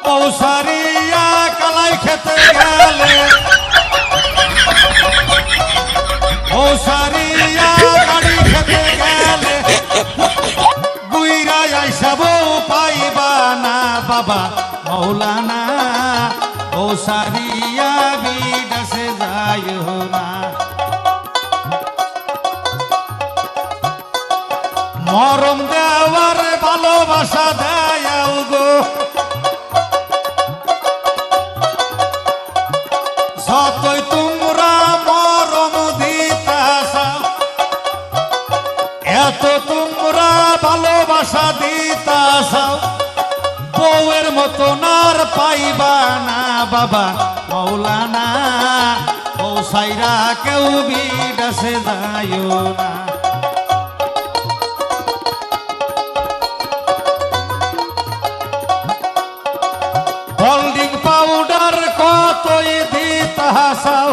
পৌসারিয়া কালাই খেতে গেলে পৌসারিয়া গাড়ি খেতে গেলে বুইরা আইসাব পাইবা না বাবা মৌলানা পৌসারিয়া বিদেশে যায় না মরম দেওয়ার ভালোবাসা দেয় গো যতই তোমরা মরম দিতাছা এত তোমরা ভালোবাসা দিতাছা বউয়ের মতন আর পাইবা না বাবা মৌলানা পৌসাইরা কেউ বিদেশে যায় না হোল্ডিং পাউডার কতই দিতাছাও